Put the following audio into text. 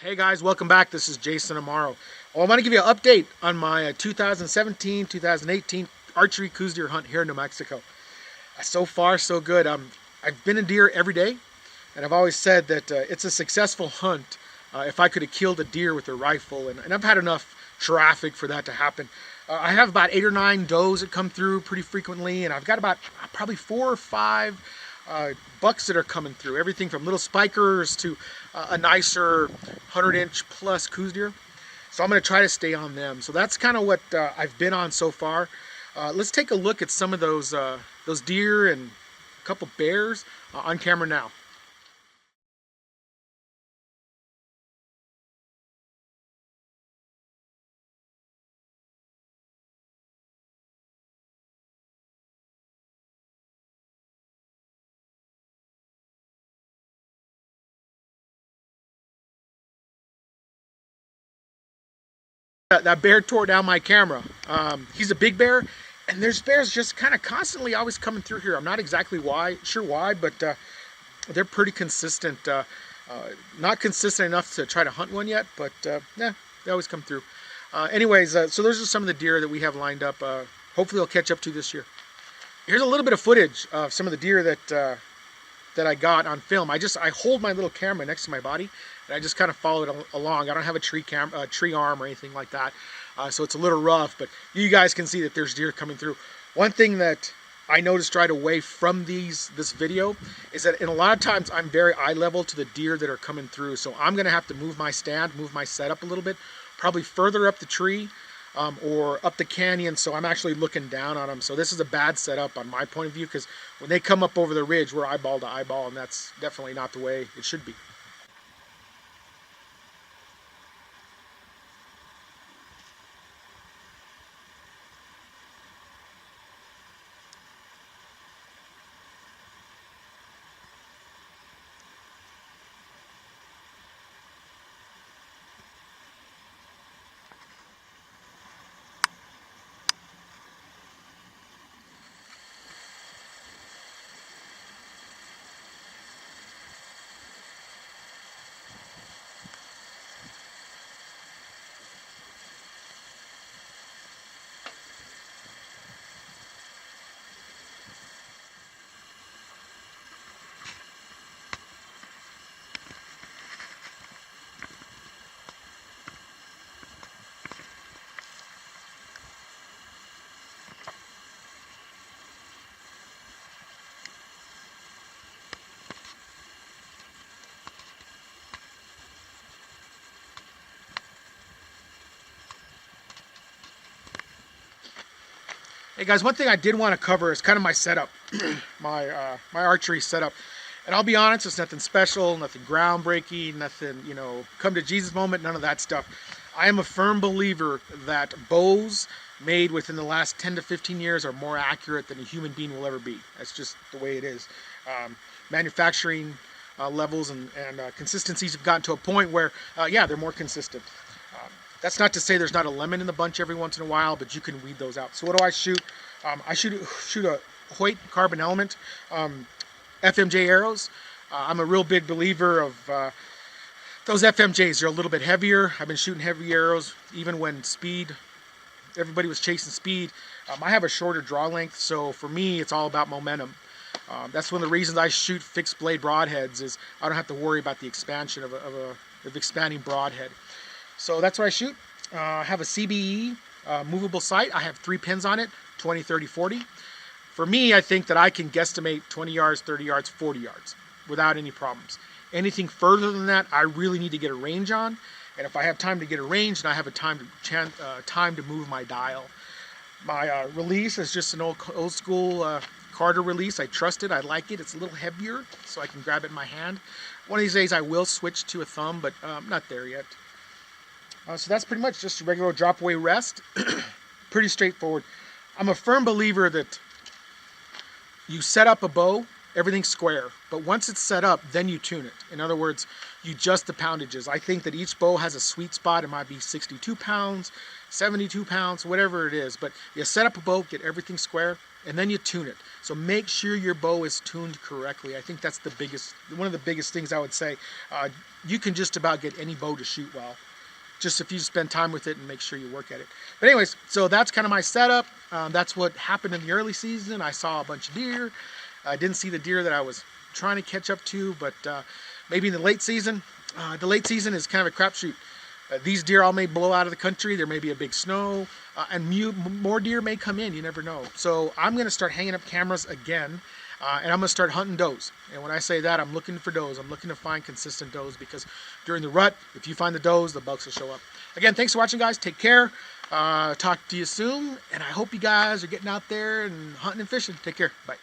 Hey guys, welcome back. This is Jason Amaro. Well, I want to give you an update on my 2017-2018 archery Coues deer hunt here in New Mexico. So far, so good. I've been a deer every day, and I've always said that it's a successful hunt if I could have killed a deer with a rifle, and I've had enough traffic for that to happen. I have about 8 or 9 does that come through pretty frequently, and I've got about probably 4 or 5 bucks that are coming through. Everything from little spikers to a nicer 100-inch plus Coues deer. So I'm going to try to stay on them. So that's kind of what I've been on so far. Let's take a look at some of those deer and a couple bears on camera now. That bear tore down my camera. He's a big bear, and there's bears just kind of constantly always coming through here. I'm not exactly sure why, but they're pretty consistent. Not consistent enough to try to hunt one yet, but yeah, they always come through. Anyways, so those are some of the deer that we have lined up. Hopefully they'll catch up to this year. Here's a little bit of footage of some of the deer that I got on film. I hold my little camera next to my body, and I just kind of follow it along. I don't have a tree arm or anything like that, so it's a little rough, but you guys can see that there's deer coming through. One thing that I noticed right away from this video is that in a lot of times I'm very eye level to the deer that are coming through, so I'm gonna have to move my stand, move my setup a little bit, probably further up the tree or up the canyon, so I'm actually looking down on them. So this is a bad setup on my point of view, because when they come up over the ridge, we're eyeball to eyeball, and that's definitely not the way it should be. Hey guys, one thing I did want to cover is kind of my setup, my archery setup. And I'll be honest, it's nothing special, nothing groundbreaking, nothing, come to Jesus moment, none of that stuff. I am a firm believer that bows made within the last 10 to 15 years are more accurate than a human being will ever be. That's just the way it is. Manufacturing levels and consistencies have gotten to a point where, yeah, they're more consistent. That's not to say there's not a lemon in the bunch every once in a while, but you can weed those out. So what do I shoot? I shoot a Hoyt carbon element FMJ arrows. I'm a real big believer of those FMJs. They're a little bit heavier. I've been shooting heavy arrows even when everybody was chasing speed. I have a shorter draw length, so for me it's all about momentum. That's one of the reasons I shoot fixed blade broadheads, is I don't have to worry about the expansion of expanding broadhead. So that's what I shoot. I have a CBE movable sight. I have 3 pins on it, 20, 30, 40. For me, I think that I can guesstimate 20 yards, 30 yards, 40 yards without any problems. Anything further than that, I really need to get a range on. And if I have time to get a range, and I have a time to move my dial. My release is just an old school Carter release. I trust it. I like it. It's a little heavier, so I can grab it in my hand. One of these days I will switch to a thumb, but I'm not there yet. So that's pretty much just a regular drop away rest. Pretty straightforward. I'm a firm believer that you set up a bow, everything's square, but once it's set up, then you tune it. In other words, you adjust the poundages. I think that each bow has a sweet spot. It might be 62 pounds, 72 pounds, whatever it is, but you set up a bow, get everything square, and then you tune it. So make sure your bow is tuned correctly. I think that's one of the biggest things I would say. You can just about get any bow to shoot well, just if you spend time with it and make sure you work at it. But anyways, so that's kind of my setup. That's what happened in the early season. I saw a bunch of deer. I didn't see the deer that I was trying to catch up to, but maybe in the late season. The late season is kind of a crapshoot. These deer all may blow out of the country. There may be a big snow, and more deer may come in. You never know. So I'm going to start hanging up cameras again, and I'm going to start hunting does. And when I say that, I'm looking for does. I'm looking to find consistent does, because during the rut, if you find the does, the bucks will show up. Again, thanks for watching, guys. Take care. Talk to you soon, and I hope you guys are getting out there and hunting and fishing. Take care. Bye.